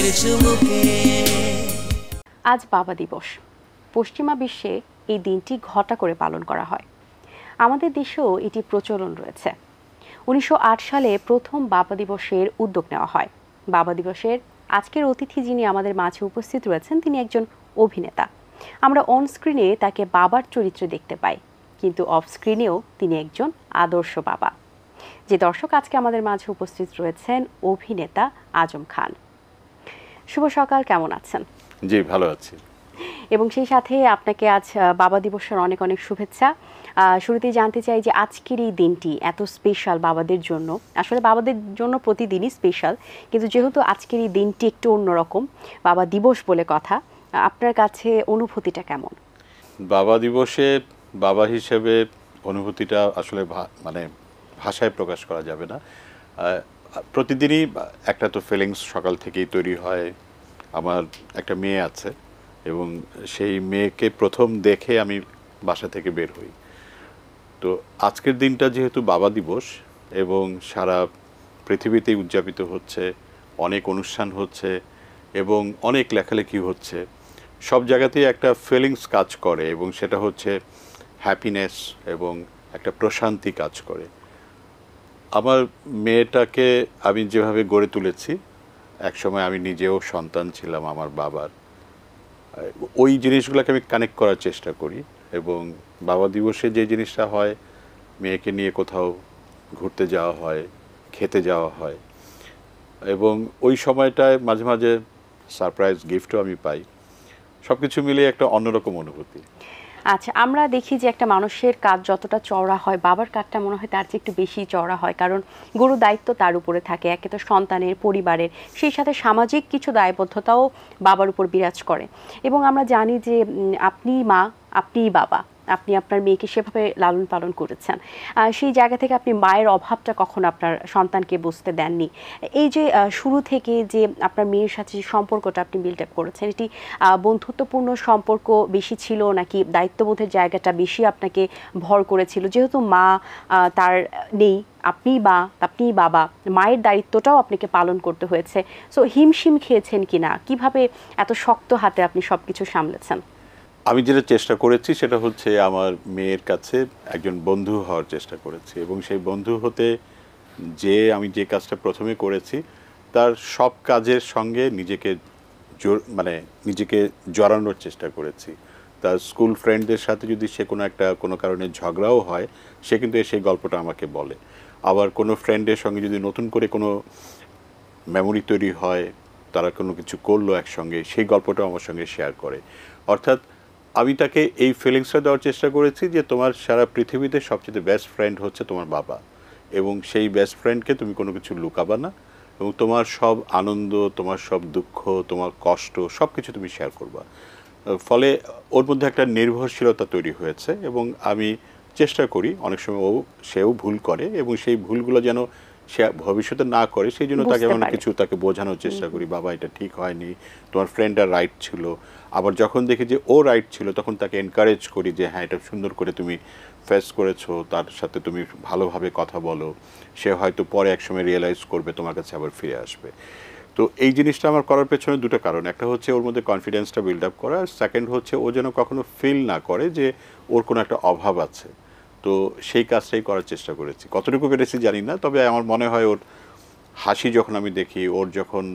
হাতের চুমুকে। আজ বাবা দিবস। পশ্চিমা বিশ্বে এই দিনটি ঘটা করে পালন করা হয়। আমাদের দেশেও এটি প্রচলন রয়েছে। 1908 সালে প্রথম বাবা দিবসের উদ্যোগ নেওয়া হয়। বাবা দিবসের আজকের অতিথি যিনি আমাদের মাঝে উপস্থিত রয়েছেন তিনি একজন অভিনেতা। আমরা অন স্ক্রিনে তাকে বাবার চরিত্রে দেখতে পাই, কিন্তু অফ স্ক্রিনেও তিনি একজন আদর্শ বাবা। যে দর্শক আজকে আমাদের মাঝে উপস্থিত রয়েছেন অভিনেতা আজম খান। শুভ সকাল, কেমন আছেন? জি, ভালো আছি। এবং সেই সাথে আপনাকে আজ বাবা দিবসের অনেক অনেক শুভেচ্ছা। শুরুতেই জানতে চাই যে আজকের এই দিনটি এত স্পেশাল বাবাদের জন্য, আসলে বাবাদের জন্য প্রতিদিনই স্পেশাল, কিন্তু যেহেতু আজকের এই দিনটি একটু অন্যরকম, বাবা দিবস বলে কথা, আপনার কাছে অনুভূতিটা কেমন? বাবা দিবসে বাবা হিসেবে অনুভূতিটা আসলে মানে ভাষায় প্রকাশ করা যাবে না। প্রতিদিনই একটা তো ফিলিংস সকাল থেকেই তৈরি হয়। আমার একটা মেয়ে আছে এবং সেই মেয়েকে প্রথম দেখে আমি বাসা থেকে বের হই। তো আজকের দিনটা যেহেতু বাবা দিবস এবং সারা পৃথিবীতেই উদযাপিত হচ্ছে, অনেক অনুষ্ঠান হচ্ছে এবং অনেক লেখালেখি হচ্ছে, সব জায়গাতেই একটা ফিলিংস কাজ করে এবং সেটা হচ্ছে হ্যাপিনেস এবং একটা প্রশান্তি কাজ করে। আমার মেয়েটাকে আমি যেভাবে গড়ে তুলেছি, একসময় আমি নিজেও সন্তান ছিলাম আমার বাবার, ওই জিনিসগুলোকে আমি কানেক্ট করার চেষ্টা করি এবং বাবা দিবসে যে জিনিসটা হয়, মেয়েকে নিয়ে কোথাও ঘুরতে যাওয়া হয়, খেতে যাওয়া হয় এবং ওই সময়টায় মাঝে মাঝে সারপ্রাইজ গিফটও আমি পাই। সব কিছু মিলিয়ে একটা অন্যরকম অনুভূতি। আচ্ছা, আমরা দেখি যে একটা মানুষের কাজ যতটা চওড়া হয়, বাবার কাজটা মনে হয় তার চেয়ে একটু বেশি চওড়া হয়, কারণ গুরু দায়িত্ব তার উপরে থাকে, একে তো সন্তানের, পরিবারের, সেই সাথে সামাজিক কিছু দায়বদ্ধতাও বাবার উপর বিরাজ করে। এবং আমরা জানি যে আপনি মা, আপনিই বাবা, আপনি আপনার মেয়েকে সেভাবে লালন পালন করেছেন। সেই জায়গা থেকে আপনি মায়ের অভাবটা কখনো আপনার সন্তানকে বুঝতে দেননি। এই যে শুরু থেকে যে আপনার মেয়ের সাথে যে সম্পর্কটা আপনি বিল্ড আপ করেছেন, এটি বন্ধুত্বপূর্ণ সম্পর্ক বেশি ছিল নাকি দায়িত্ববোধের জায়গাটা বেশি আপনাকে ভর করেছিল? যেহেতু মা তার নেই, আপনিই মা, আপনিই বাবা, মায়ের দায়িত্বটাও আপনাকে পালন করতে হয়েছে। সো হিমশিম খেয়েছেন কিনা, কিভাবে এত শক্ত হাতে আপনি সব কিছু সামলেছেন? আমি যেটা চেষ্টা করেছি সেটা হচ্ছে আমার মেয়ের কাছে একজন বন্ধু হওয়ার চেষ্টা করেছি এবং সেই বন্ধু হতে আমি যে কাজটা প্রথমে করেছি তার সব কাজের সঙ্গে নিজেকে জড়ানোর চেষ্টা করেছি। তার স্কুল ফ্রেন্ডদের সাথে যদি সে কোনো কারণে ঝগড়াও হয়, সে কিন্তু সেই গল্পটা আমাকে বলে। আবার কোনো ফ্রেন্ডের সঙ্গে যদি নতুন করে কোনো মেমোরি তৈরি হয়, তারা কোনো কিছু করলো একসঙ্গে, সেই গল্পটাও আমার সঙ্গে শেয়ার করে। অর্থাৎ আমি তাকে এই ফিলিংসটা দেওয়ার চেষ্টা করেছি যে তোমার সারা পৃথিবীতে সবচেয়ে বেস্ট ফ্রেন্ড হচ্ছে তোমার বাবা এবং সেই বেস্ট ফ্রেন্ডকে তুমি কোনো কিছু লুকাবা না এবং তোমার সব আনন্দ, তোমার সব দুঃখ, তোমার কষ্ট সব কিছু তুমি শেয়ার করবা। ফলে ওর মধ্যে একটা নির্ভরশীলতা তৈরি হয়েছে এবং আমি চেষ্টা করি, অনেক সময় সেও ভুল করে এবং সেই ভুলগুলো যেন সে ভবিষ্যতে না করে সেই জন্য তাকে এমন কিছু তাকে বোঝানোর চেষ্টা করি, বাবা এটা ঠিক হয়নি, তোমার ফ্রেন্ডটা রাইট ছিল। আবার যখন দেখি যে ও রাইট ছিল তখন তাকে এনকারেজ করি যে হ্যাঁ, এটা সুন্দর করে তুমি ফেস করেছো, তার সাথে তুমি ভালোভাবে কথা বলো, সে হয়তো পরে একসময় রিয়েলাইজ করবে, তোমার কাছে আবার ফিরে আসবে। তো এই জিনিসটা আমার করার পেছনে দুটো কারণ, একটা হচ্ছে ওর মধ্যে কনফিডেন্সটা বিল্ড আপ করা, আর সেকেন্ড হচ্ছে ও যেন কখনো ফিল না করে যে ওর কোনো একটা অভাব আছে। তো সেই কাজটাই করার চেষ্টা করেছি, কতটুকু পেরেছি জানি না, তবে আমার মনে হয় ওর হাসি যখন আমি দেখি, ওর যখন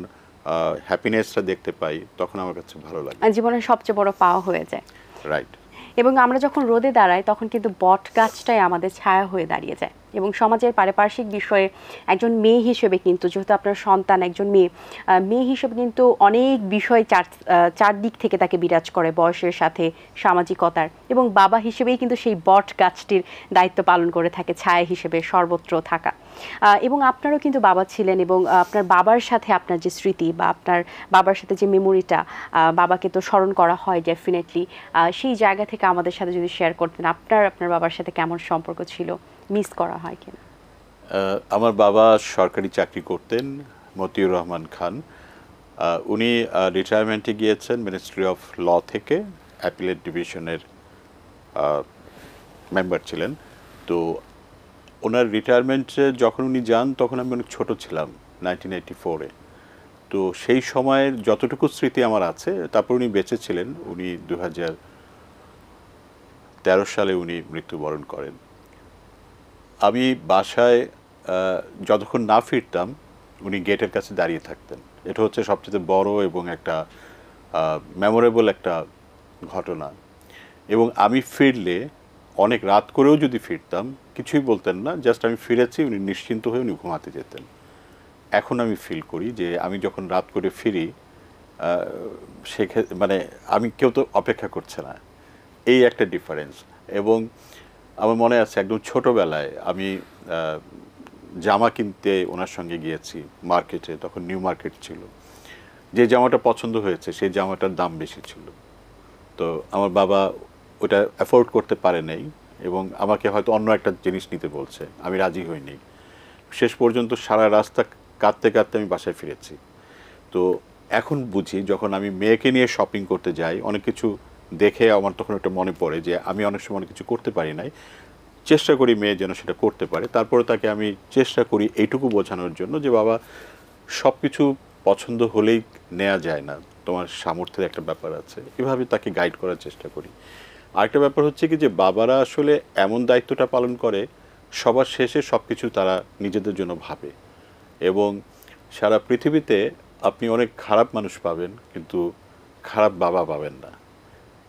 হ্যাপিনেসটা দেখতে পাই, তখন আমার কাছে ভালো লাগে। জীবনের সবচেয়ে বড় পাওয়া হয়ে যায়। রাইট। এবং আমরা যখন রোদে দাঁড়াই তখন কিন্তু বট গাছটাই আমাদের ছায়া হয়ে দাঁড়িয়ে যায়। এবং সমাজের পারিপার্শ্বিক বিষয়ে একজন মেয়ে হিসেবে কিন্তু, যেহেতু আপনার সন্তান একজন মেয়ে হিসেবে কিন্তু অনেক বিষয় চারদিক থেকে তাকে বিরাজ করে, বয়সের সাথে, সামাজিকতার, এবং বাবা হিসেবেই কিন্তু সেই বট গাছটির দায়িত্ব পালন করে থাকে, ছায়া হিসেবে সর্বত্র থাকা। এবং আপনারও কিন্তু বাবা ছিলেন এবং আপনার বাবার সাথে আপনার যে স্মৃতি বা আপনার বাবার সাথে যে মেমোরিটা, বাবাকে তো স্মরণ করা হয় ডেফিনেটলি, সেই জায়গা থেকে আমাদের সাথে যদি শেয়ার করতেন আপনার বাবার সাথে কেমন সম্পর্ক ছিল, মিস করা হয় কিনা? আমার বাবা সরকারি চাকরি করতেন, মতিউর রহমান খান। উনি রিটায়ারমেন্টে গিয়েছেন মিনিস্ট্রি অফ ল থেকে, অ্যাপিলেট ডিভিশনের মেম্বার ছিলেন। তো ওনার রিটায়ারমেন্টে যখন উনি যান তখন আমি অনেক ছোট ছিলাম, 1984-এ। তো সেই সময়ের যতটুকু স্মৃতি আমার আছে, তারপর উনি বেঁচে ছিলেন। উনি 2013 সালে উনি মৃত্যুবরণ করেন। আমি বাসায় যতক্ষণ না ফিরতাম উনি গেটের কাছে দাঁড়িয়ে থাকতেন। এটা হচ্ছে সবচেয়ে বড় এবং একটা মেমোরেবল একটা ঘটনা। এবং আমি ফিরলে অনেক রাত করেও যদি ফিরতাম কিছুই বলতেন না, জাস্ট আমি ফিরেছি, উনি নিশ্চিন্ত হয়ে উনি ঘুমাতে যেতেন। এখন আমি ফিল করি যে আমি যখন রাত করে ফিরি মানে আমি কেউ তো অপেক্ষা করছে না, এই একটা ডিফারেন্স। এবং আমার মনে আছে একদম ছোটোবেলায় আমি জামা কিনতে ওনার সঙ্গে গিয়েছি মার্কেটে, তখন নিউ মার্কেট ছিল। যে জামাটা পছন্দ হয়েছে সেই জামাটার দাম বেশি ছিল, তো আমার বাবা ওটা অ্যাফোর্ড করতে পারে নাই এবং আমাকে হয়তো অন্য একটা জিনিস নিতে বলছে, আমি রাজি হইনি। শেষ পর্যন্ত সারা রাস্তা কাঁদতে কাঁদতে আমি বাসায় ফিরেছি। তো এখন বুঝি যখন আমি মেয়েকে নিয়ে শপিং করতে যাই, অনেক কিছু দেখে আমার তখন একটা মনে পড়ে যে আমি অনেক সময় অনেক কিছু করতে পারি নাই, চেষ্টা করি মেয়ে যেন সেটা করতে পারে। তারপরে তাকে আমি চেষ্টা করি এইটুকু বোঝানোর জন্য যে বাবা, সব কিছু পছন্দ হলেই নেওয়া যায় না, তোমার সামর্থ্যের একটা ব্যাপার আছে, এভাবে তাকে গাইড করার চেষ্টা করি। আরেকটা ব্যাপার হচ্ছে কি যে বাবারা আসলে এমন দায়িত্বটা পালন করে সবার শেষে সব কিছু তারা নিজেদের জন্য ভাবে। এবং সারা পৃথিবীতে আপনি অনেক খারাপ মানুষ পাবেন কিন্তু খারাপ বাবা পাবেন না।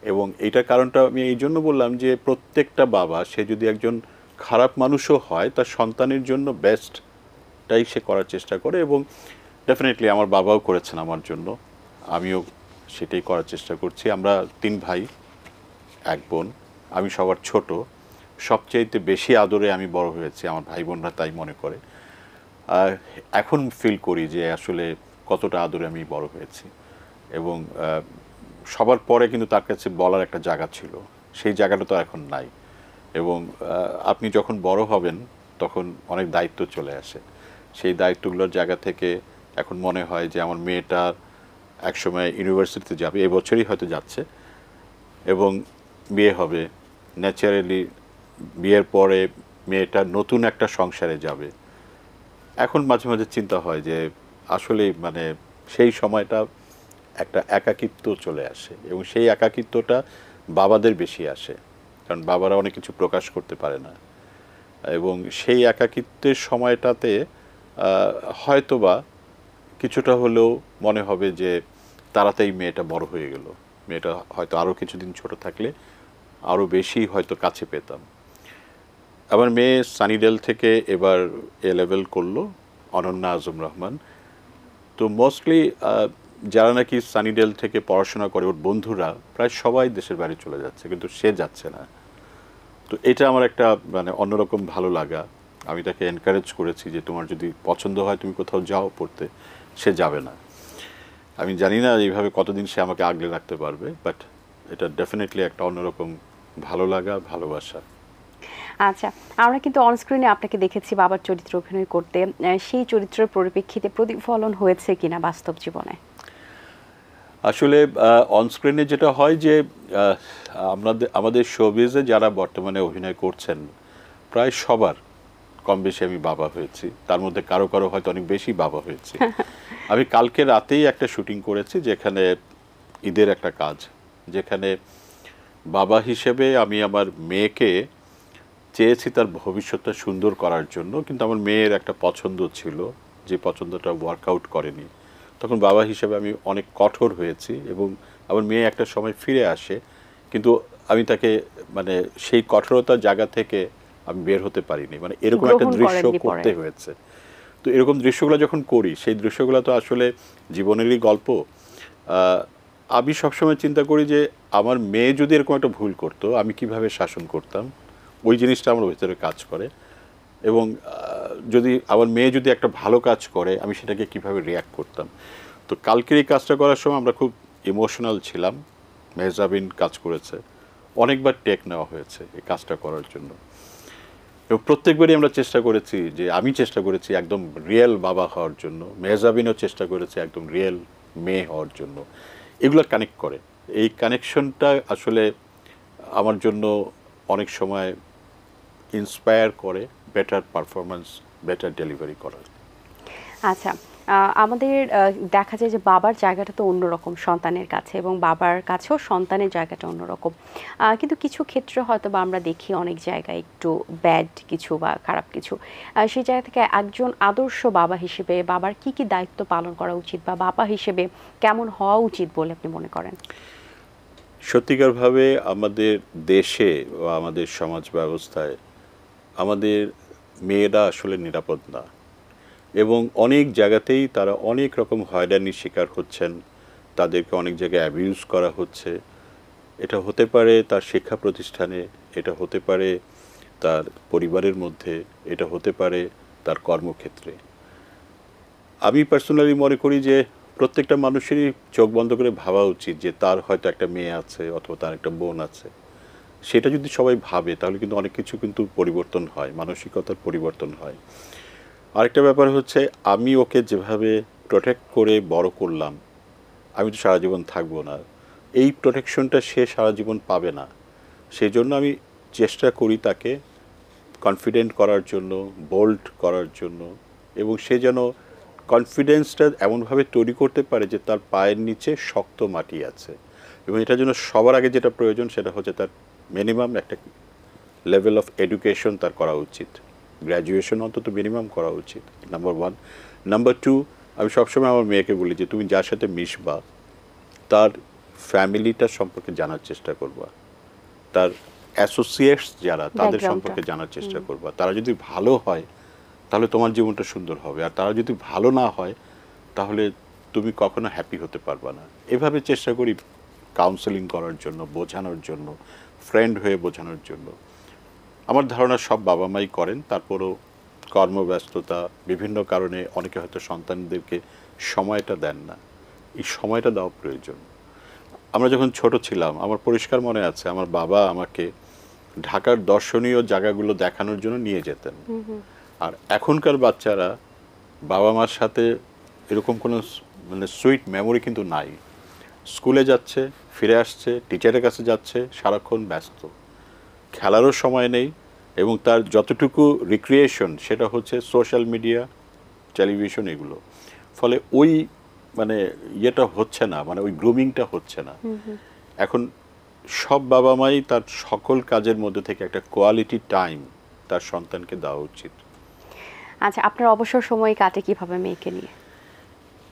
এবং এইটার কারণটা আমি এই জন্য বললাম যে প্রত্যেকটা বাবা, সে যদি একজন খারাপ মানুষও হয়, তার সন্তানের জন্য বেস্টটাই সে করার চেষ্টা করে। এবং ডেফিনেটলি আমার বাবাও করেছেন আমার জন্য, আমিও সেটাই করার চেষ্টা করছি। আমরা 3 ভাই 1 বোন, আমি সবার ছোট, সবচাইতে বেশি আদরে আমি বড় হয়েছি, আমার ভাই বোনরা তাই মনে করে। আর এখন ফিল করি যে আসলে কতটা আদরে আমি বড় হয়েছি। এবং সবার পরে কিন্তু তার কাছে বলার একটা জায়গা ছিল, সেই জায়গাটা তো এখন নাই। এবং আপনি যখন বড় হবেন তখন অনেক দায়িত্ব চলে আসে। সেই দায়িত্বগুলোর জায়গা থেকে এখন মনে হয় যে আমার মেয়েটা একসময় ইউনিভার্সিটিতে যাবে, এবছরই হয়তো যাচ্ছে, এবং বিয়ে হবে। ন্যাচারালি বিয়ের পরে মেয়েটা নতুন একটা সংসারে যাবে। এখন মাঝে মাঝে চিন্তা হয় যে আসলে মানে সেই সময়টা একটা একাকিত্ব চলে আসে, এবং সেই একাকিত্বটা বাবাদের বেশি আসে, কারণ বাবারা অনেক কিছু প্রকাশ করতে পারে না। এবং সেই একাকিত্বের সময়টাতে হয়তোবা কিছুটা হলেও মনে হবে যে তাড়াতাড়ি মেয়েটা বড় হয়ে গেল, মেয়েটা হয়তো আরও কিছুদিন ছোট থাকলে আরও বেশি হয়তো কাছে পেতাম। আমার মেয়ে সানিডেল থেকে এবার A-level করলো, অনন্যা আজম রহমান। তো মোস্টলি যারা নাকি সানিডেল থেকে পড়াশোনা করে, ওর বন্ধুরা প্রায় সবাই দেশের বাইরে চলে যাচ্ছে, কিন্তু সে যাচ্ছে না। তো এটা আমার একটা মানে অন্যরকম ভালো লাগা। আমি তাকে এনকারেজ করেছি যে তোমার যদি পছন্দ হয় তুমি কোথাও যাও পড়তে, সে যাবে না। আমি জানি না এইভাবে কতদিন সে আমাকে আগলে রাখতে পারবে, বাট এটা ডেফিনেটলি একটা অন্যরকম ভালো লাগা, ভালোবাসা। আচ্ছা, আমরা কিন্তু অনস্ক্রিনে আপনাকে দেখেছি বাবার চরিত্রে অভিনয় করতে, সেই চরিত্রের পরিপ্রেক্ষিতে প্রতিফলন হয়েছে কিনা বাস্তব জীবনে? আসলে অনস্ক্রিনে যেটা হয় যে আমাদের শোবিজে যারা বর্তমানে অভিনয় করছেন প্রায় সবার কম বেশি আমি বাবা হয়েছি, তার মধ্যে কারো কারো হয়তো অনেক বেশি বাবা হয়েছি। আমি কালকে রাতেই একটা শুটিং করেছি, যেখানে ঈদের একটা কাজ, যেখানে বাবা হিসেবে আমি আমার মেয়েকে চেয়েছি তার ভবিষ্যৎটা সুন্দর করার জন্য, কিন্তু আমার মেয়ের একটা পছন্দ ছিল, যে পছন্দটা ওয়ার্কআউট করেনি। তখন বাবা হিসেবে আমি অনেক কঠোর হয়েছি, এবং আমার মেয়ে একটা সময় ফিরে আসে, কিন্তু আমি তাকে মানে সেই কঠোরতার জায়গা থেকে আমি বের হতে পারিনি, মানে এরকম একটা দৃশ্য করতে হয়েছে। তো এরকম দৃশ্যগুলো যখন করি, সেই দৃশ্যগুলো তো আসলে জীবনেরই গল্প। আমি সবসময় চিন্তা করি যে আমার মেয়ে যদি এরকম একটা ভুল করতো, আমি কিভাবে শাসন করতাম, ওই জিনিসটা আমার ভিতরে কাজ করে। এবং যদি আমার মেয়ে যদি একটা ভালো কাজ করে, আমি সেটাকে কিভাবে রিয়্যাক্ট করতাম। তো কালকের এই কাজটা করার সময় আমরা খুব ইমোশনাল ছিলাম। মেহজাবিন কাজ করেছে, অনেকবার টেক নেওয়া হয়েছে এই কাজটা করার জন্য, এবং প্রত্যেকবারই আমরা চেষ্টা করেছি যে আমি চেষ্টা করেছি একদম রিয়েল বাবা হওয়ার জন্য, মেহজাবিনও চেষ্টা করেছে একদম রিয়েল মেয়ে হওয়ার জন্য। এগুলো কানেক্ট করে, এই কানেকশনটা আসলে আমার জন্য অনেক সময় ইন্সপায়ার করে বেটার পারফরমেন্স, বেটার ডেলিভারি করার। আচ্ছা, আমাদের দেখা যায় যে বাবার জায়গাটা তো অন্যরকম সন্তানের কাছে, এবং বাবার কাছেও সন্তানের জায়গাটা অন্যরকম। কিন্তু কিছু ক্ষেত্রে হয়তো বা আমরা দেখি অনেক জায়গায় একটু ব্যাড কিছু বা খারাপ কিছু। সেই জায়গা থেকে একজন আদর্শ বাবা হিসেবে বাবার কি কি দায়িত্ব পালন করা উচিত, বা বাবা হিসেবে কেমন হওয়া উচিত বলে আপনি মনে করেন? সত্যিকারভাবে আমাদের দেশে বা আমাদের সমাজ ব্যবস্থায় আমাদের মেয়েরা আসলে নিরাপদ না, এবং অনেক জায়গাতেই তারা অনেক রকম হয়রানির শিকার হচ্ছেন। তাদেরকে অনেক জায়গায় অ্যাবিউজ করা হচ্ছে। এটা হতে পারে তার শিক্ষা প্রতিষ্ঠানে, এটা হতে পারে তার পরিবারের মধ্যে, এটা হতে পারে তার কর্মক্ষেত্রে। আমি পার্সোনালি মনে করি যে প্রত্যেকটা মানুষেরই চোখ বন্ধ করে ভাবা উচিত যে তার হয়তো একটা মেয়ে আছে অথবা তার একটা বোন আছে। সেটা যদি সবাই ভাবে তাহলে কিন্তু অনেক কিছু কিন্তু পরিবর্তন হয়, মানসিকতার পরিবর্তন হয়। আরেকটা ব্যাপার হচ্ছে, আমি ওকে যেভাবে প্রোটেক্ট করে বড় করলাম, আমি তো সারা জীবন থাকবো না, এই প্রোটেকশনটা সে সারা জীবন পাবে না। সেই জন্য আমি চেষ্টা করি তাকে কনফিডেন্ট করার জন্য, বোল্ড করার জন্য, এবং সে যেন কনফিডেন্সটা এমনভাবে তৈরি করতে পারে যে তার পায়ের নিচে শক্ত মাটি আছে। এবং এটার জন্য সবার আগে যেটা প্রয়োজন সেটা হচ্ছে তার মিনিমাম একটা লেভেল অফ এডুকেশন তার করা উচিত। গ্র্যাজুয়েশন অন্তত মিনিমাম করা উচিত, নাম্বার ওয়ান। নাম্বার টু, আমি সবসময় আমার মেয়েকে বলি যে তুমি যার সাথে মিশবা তার ফ্যামিলিটা সম্পর্কে জানার চেষ্টা করবা, তার অ্যাসোসিয়েটস যারা তাদের সম্পর্কে জানার চেষ্টা করবা। তারা যদি ভালো হয় তাহলে তোমার জীবনটা সুন্দর হবে, আর তারা যদি ভালো না হয় তাহলে তুমি কখনো হ্যাপি হতে পারবা না। এভাবে চেষ্টা করি কাউন্সেলিং করার জন্য, বোঝানোর জন্য, ফ্রেন্ড হয়ে বোঝানোর জন্য। আমার ধারণা সব বাবা মাই করেন, তারপরও কর্মব্যস্ততা বিভিন্ন কারণে অনেকে হয়তো সন্তানদেরকে সময়টা দেন না। এই সময়টা দেওয়া প্রয়োজন। আমরা যখন ছোট ছিলাম, আমার পরিষ্কার মনে আছে আমার বাবা আমাকে ঢাকার দর্শনীয় জায়গাগুলো দেখানোর জন্য নিয়ে যেতেন। আর এখনকার বাচ্চারা বাবা মার সাথে এরকম কোনো মানে সুইট মেমোরি কিন্তু নাই। স্কুলে যাচ্ছে, ফিরে আসছে, টিচারের কাছে যাচ্ছে, সারাক্ষণ ব্যস্ত, খেলারও সময় নেই, এবং তার যতটুকু রিক্রিয়েশন সেটা হচ্ছে সোশ্যাল মিডিয়া, টেলিভিশন, এগুলো। ফলে ওই মানে ইয়েটা হচ্ছে না, মানে ওই গ্রুমিংটা হচ্ছে না। এখন সব বাবা মাই তার সকল কাজের মধ্যে থেকে একটা কোয়ালিটি টাইম তার সন্তানকে দেওয়া উচিত। আচ্ছা, আপনার অবসর সময় কাটে কিভাবে মেয়েকে নিয়ে?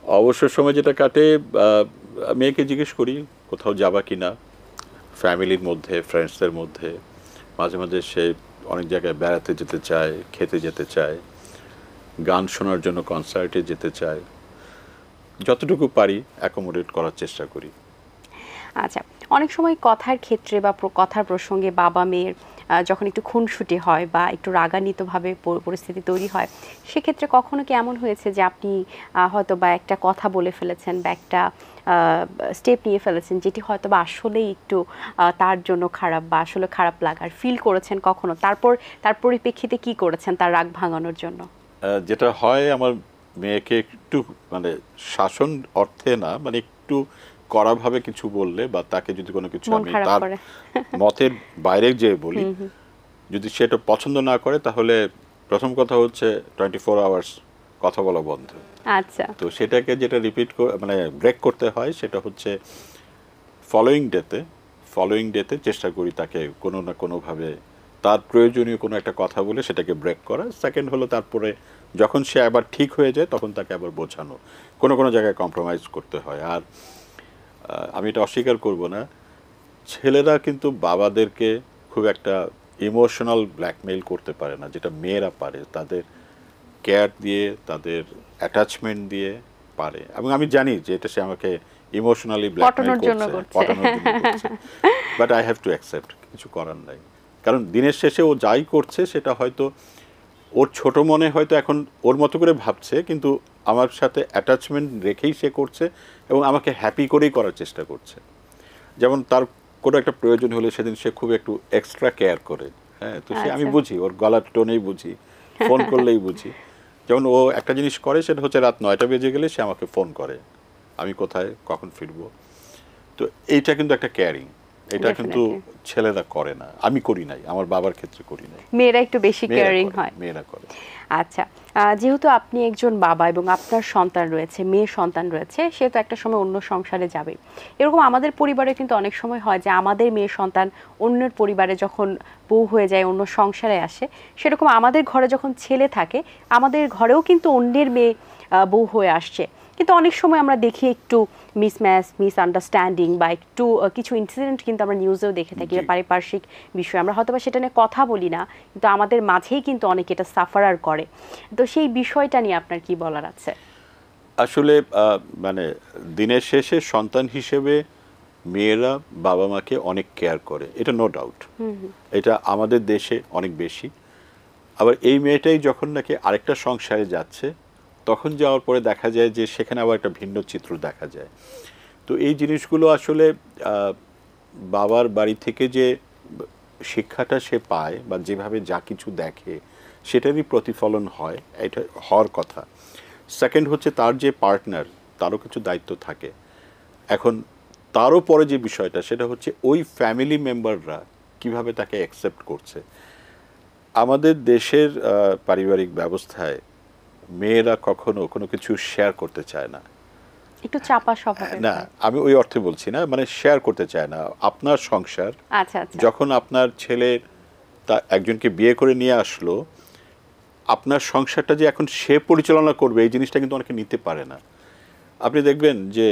অবসর সময় যেটা কাটে, মেয়েকে জিজ্ঞেস করি কোথাও যাবা কি না, ফ্যামিলির মধ্যে, ফ্রেন্ডসদের মধ্যে। মাঝে মাঝে সে অনেক জায়গায় বেড়াতে যেতে চায়, খেতে যেতে চায়, গান শোনার জন্য কনসার্টে যেতে চায়। যতটুকু পারি অ্যাকোমোডেট করার চেষ্টা করি। আচ্ছা, অনেক সময় কথার ক্ষেত্রে বা কথার প্রসঙ্গে বাবা মেয়ের যখন একটু খুনসুটি হয় বা একটু রাগান্বিতভাবে পরিস্থিতি তৈরি হয়, সেক্ষেত্রে কখনো কি এমন হয়েছে যে আপনি হয়তো বা একটা কথা বলে ফেলেছেন বা একটা স্টেপ নিয়ে ফেলেছেন যেটি হয়তো বা আসলেই একটু তার জন্য খারাপ, বা আসলে খারাপ লাগার ফিল করেছেন কখনো, তারপর তার পরিপ্রেক্ষিতে কি করেছেন তার রাগ ভাঙানোর জন্য? যেটা হয়, আমার মেয়েকে একটু মানে শাসন অর্থে না, মানে একটু কড়াভাবে কিছু বললে বা তাকে যদি কোনো কিছু আমি তার মতের বাইরে যে বলি, যদি সেটা পছন্দ না করে তাহলে প্রথম কথা হচ্ছে 24 আওয়ার্স কথা বলা বন্ধ। আচ্ছা, তো সেটাকে যেটা রিপিট মানে ব্রেক করতে হয় সেটা হচ্ছে ফলোয়িং ডেতে চেষ্টা করি তাকে কোনো না কোনোভাবে তার প্রয়োজনীয় কোনো একটা কথা বলে সেটাকে ব্রেক করা। সেকেন্ড হলো তারপরে যখন সে আবার ঠিক হয়ে যায় তখন তাকে আবার বোঝানো, কোনো কোনো জায়গায় কম্প্রোমাইজ করতে হয়। আর আমি এটা অস্বীকার করব না, ছেলেরা কিন্তু বাবাদেরকে খুব একটা ইমোশনাল ব্ল্যাকমেইল করতে পারে না, যেটা মেয়েরা পারে। তাদের কেয়ার দিয়ে, তাদের অ্যাটাচমেন্ট দিয়ে পারে। এবং আমি জানি যে এটা সে আমাকে ইমোশনালি ব্ল্যাকমেইল করছে, পটানোর জন্য করছে, but I have to accept, কিছু করার নাই। কারণ দিনের শেষে ও যাই করছে সেটা হয়তো ওর ছোট মনে হয়তো এখন ওর মতো করে ভাবছে, কিন্তু আমার সাথে অ্যাটাচমেন্ট রেখেই সে করছে এবং আমাকে হ্যাপি করেই করার চেষ্টা করছে। যেমন তার কোনো একটা প্রয়োজন হলে সেদিন সে খুব একটু এক্সট্রা কেয়ার করে, হ্যাঁ, তো সে আমি বুঝি, ওর গলার টোনেই বুঝি, ফোন করলেই বুঝি। যেমন ও একটা জিনিস করে সেটা হচ্ছে রাত 9টা বেজে গেলে সে আমাকে ফোন করে, আমি কোথায়, কখন ফিরবো। তো এইটা কিন্তু একটা কেয়ারিং। এটা কিন্তু ছেলেরা করে না, আমি করি নাই, আমার বাবার ক্ষেত্রে করি নাই। মেয়েরা একটু বেশি কেয়ারিং হয়, মেয়েরা করে। আচ্ছা, যেহেতু আপনি একজন বাবা এবং আপনার সন্তান রয়েছে, মেয়ে সন্তান রয়েছে, সে তো একটা সময় অন্য সংসারে যাবে। এরকম আমাদের পরিবারে কিন্তু অনেক সময় হয় যে আমাদের মেয়ে সন্তান অন্যের পরিবারে যখন বউ হয়ে যায়, অন্য সংসারে আসে, সেরকম আমাদের ঘরে যখন ছেলে থাকে, আমাদের ঘরেও কিন্তু অন্যের মেয়ে বউ হয়ে আসছে। কিন্তু অনেক সময় আমরা দেখি একটু মিসআন্ডারস্ট্যান্ডিং বা একটু কিছু ইনসিডেন্ট কিন্তু আমরা নিউজেও দেখে থাকি, পারিপার্শ্বিক বিষয়, আমরা হয়তো বা সেটা নিয়ে কথা বলি না, কিন্তু আমাদের মাঝেই কিন্তু অনেকে এটা সাফারার করে। তো সেই বিষয়টা নিয়ে আপনার কি বলার আছে? আসলে মানে দিনের শেষে সন্তান হিসেবে মেয়েরা বাবা মাকে অনেক কেয়ার করে, এটা নো ডাউট, এটা আমাদের দেশে অনেক বেশি। আবার এই মেয়েটাই যখন নাকি আরেকটা সংসারে যাচ্ছে, তখন যাওয়ার পরে দেখা যায় যে সেখানে আবার একটা ভিন্ন চিত্র দেখা যায়। তো এই জিনিসগুলো আসলে বাবার বাড়ি থেকে যে শিক্ষাটা সে পায় বা যেভাবে যা কিছু দেখে সেটারই প্রতিফলন হয়, এটা হওয়ার কথা। সেকেন্ড হচ্ছে তার যে পার্টনার, তারও কিছু দায়িত্ব থাকে। এখন তারও পরে যে বিষয়টা, সেটা হচ্ছে ওই ফ্যামিলি মেম্বাররা কিভাবে তাকে অ্যাকসেপ্ট করছে। আমাদের দেশের পারিবারিক ব্যবস্থায় মেয়েরা কখনো কোনো কিছু শেয়ার করতে চায় না, একটু চাপা স্বভাব। না, আমি ওই অর্থে বলছি না, মানে শেয়ার করতে চায় না। আপনার সংসার, আচ্ছা, যখন আপনার ছেলে তা একজনকে বিয়ে করে নিয়ে আসলো, আপনার সংসারটা যে এখন সে পরিচালনা করবে, এই জিনিসটা কিন্তু অনেকে নিতে পারে না। আপনি দেখবেন যে,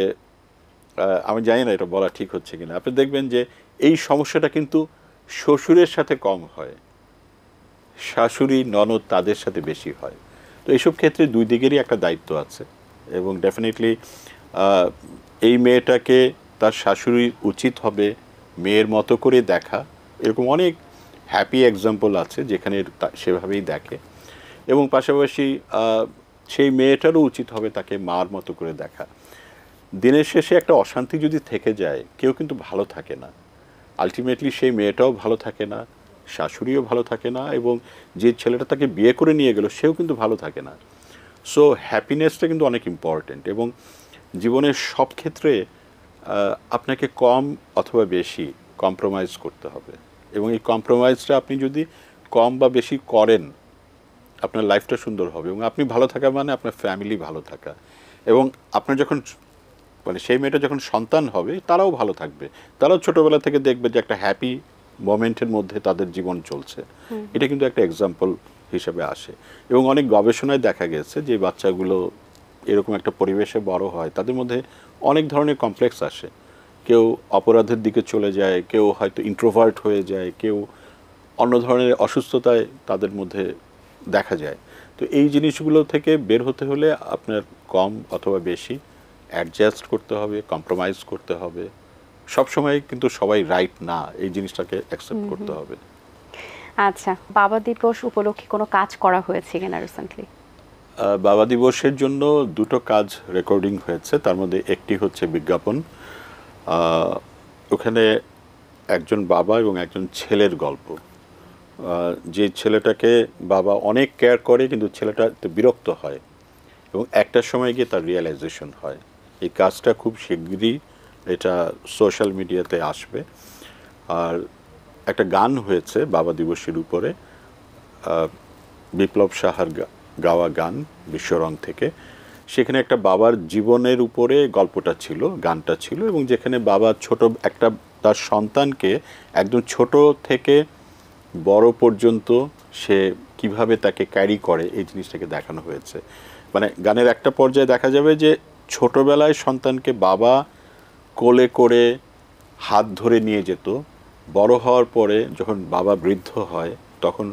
আমি জানি না এটা বলা ঠিক হচ্ছে কিনা, আপনি দেখবেন যে এই সমস্যাটা কিন্তু শ্বশুরের সাথে কম হয়, শাশুড়ি ননদ তাদের সাথে বেশি হয়। তো এইসব ক্ষেত্রে দুই দিকেরই একটা দায়িত্ব আছে, এবং ডেফিনেটলি এই মেয়েটাকে তার শাশুড়ির উচিত হবে মেয়ের মতো করে দেখা। এরকম অনেক হ্যাপি এক্সাম্পল আছে যেখানে সেভাবেই দেখে, এবং পাশাপাশি সেই মেয়েটারও উচিত হবে তাকে মার মতো করে দেখা। দিনের শেষে একটা অশান্তি যদি থেকে যায়, কেউ কিন্তু ভালো থাকে না, আলটিমেটলি সেই মেয়েটাও ভালো থাকে না, শাশুড়িও ভালো থাকে না, এবং যে ছেলেটা তাকে বিয়ে করে নিয়ে গেল সেও কিন্তু ভালো থাকে না। সো হ্যাপিনেসটা কিন্তু অনেক ইম্পর্ট্যান্ট, এবং জীবনের সব ক্ষেত্রে আপনাকে কম অথবা বেশি কম্প্রোমাইজ করতে হবে, এবং এই কম্প্রোমাইজটা আপনি যদি কম বা বেশি করেন, আপনার লাইফটা সুন্দর হবে, এবং আপনি ভালো থাকা মানে আপনার ফ্যামিলি ভালো থাকা, এবং আপনার যখন মানে সেই মেয়েটা যখন সন্তান হবে তারাও ভালো থাকবে, তারাও ছোটোবেলা থেকে দেখবে যে একটা হ্যাপি মোমেন্টের মধ্যে তাদের জীবন চলছে। এটা কিন্তু একটা এক্সাম্পল হিসেবে আসে, এবং অনেক গবেষণায় দেখা গেছে যে বাচ্চাগুলো এরকম একটা পরিবেশে বড় হয়, তাদের মধ্যে অনেক ধরনের কমপ্লেক্স আসে। কেউ অপরাধের দিকে চলে যায়, কেউ হয়তো ইন্ট্রোভার্ট হয়ে যায়, কেউ অন্য ধরনের অসুস্থতায় তাদের মধ্যে দেখা যায়। তো এই জিনিসগুলো থেকে বের হতে হলে আপনার কম অথবা বেশি অ্যাডজাস্ট করতে হবে, কম্প্রোমাইজ করতে হবে। সবসময় কিন্তু সবাই রাইট না, এই জিনিসটাকে অ্যাকসেপ্ট করতে হবে। আচ্ছা, বাবা দিবস উপলক্ষে কোনো কাজ করা হয়েছে কিনা রিসেন্টলি? বাবা দিবসের জন্য দুটো কাজ রেকর্ডিং হয়েছে, তার মধ্যে একটি হচ্ছে বিজ্ঞাপন। ওখানে একজন বাবা এবং একজন ছেলের গল্প। যে ছেলেটাকে বাবা অনেক কেয়ার করে, কিন্তু ছেলেটা বিরক্ত হয়, এবং একটা সময় গিয়ে তার রিয়েলাইজেশন হয়। এই কাজটা খুব শিগগিরই এটা সোশ্যাল মিডিয়াতে আসবে। আর একটা গান হয়েছে বাবা দিবসের উপরে, বিপ্লব সাহার গাওয়া গান বিশ্বরং থেকে। সেখানে একটা বাবার জীবনের উপরে গল্পটা ছিল, গানটা ছিল, এবং যেখানে বাবা ছোট একটা তার সন্তানকে একদম ছোট থেকে বড় পর্যন্ত সে কিভাবে তাকে ক্যারি করে, এই জিনিসটাকে দেখানো হয়েছে। মানে গানের একটা পর্যায়ে দেখা যাবে যে ছোটবেলায় সন্তানকে বাবা কোলে করে হাত ধরে নিয়ে যেত, বড় হওয়ার পরে যখন বাবা বৃদ্ধ হয় তখন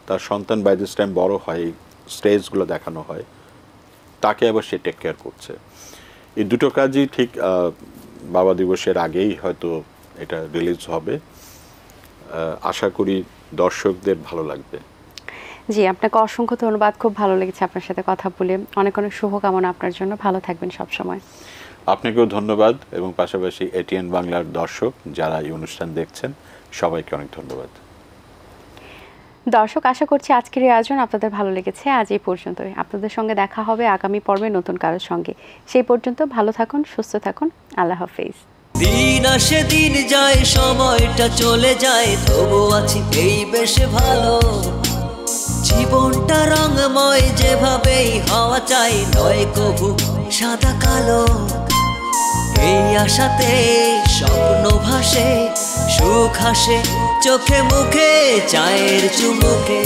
তার সন্তান বাই দিস টাইম বড় হয়, এই স্টেজগুলো দেখানো হয়, তাকে আবার সে টেক কেয়ার করছে। এই দুটো কাজই ঠিক বাবা দিবসের আগেই হয়তো এটা রিলিজ হবে। আশা করি দর্শকদের ভালো লাগবে। জি, আপনাকে অসংখ্য ধন্যবাদ, খুব ভালো লেগেছে আপনার সাথে কথা বলে। অনেক অনেক শুভকামনা আপনার জন্য, ভালো থাকবেন সব সময়। আপনাকেও ধন্যবাদ, এবং পাশাপাশি এটিএন বাংলার দর্শক যারা এই অনুষ্ঠান দেখছেন সবাইকে অনেক ধন্যবাদ। দর্শক, আশা করছি আজকের এই আয়োজন আপনাদের ভালো লেগেছে। আজ এই পর্যন্তই। আপনাদের সঙ্গে দেখা হবে আগামী পর্বে নতুন কারোর সঙ্গে। সেই পর্যন্ত ভালো থাকুন, সুস্থ থাকুন। আল্লাহ হাফেজ। দিন আসে দিন যায়, সময়টা চলে যায়, তবু আছি এই বেশ ভালো। জীবনটা রঙময়, যেভাবেই হওয়া চাই, নয় কভু সাদা কালো। এই আশাতে স্বপ্ন ভাসে, সুখ হাসে চোখে মুখে, চায়ের চুমুকে।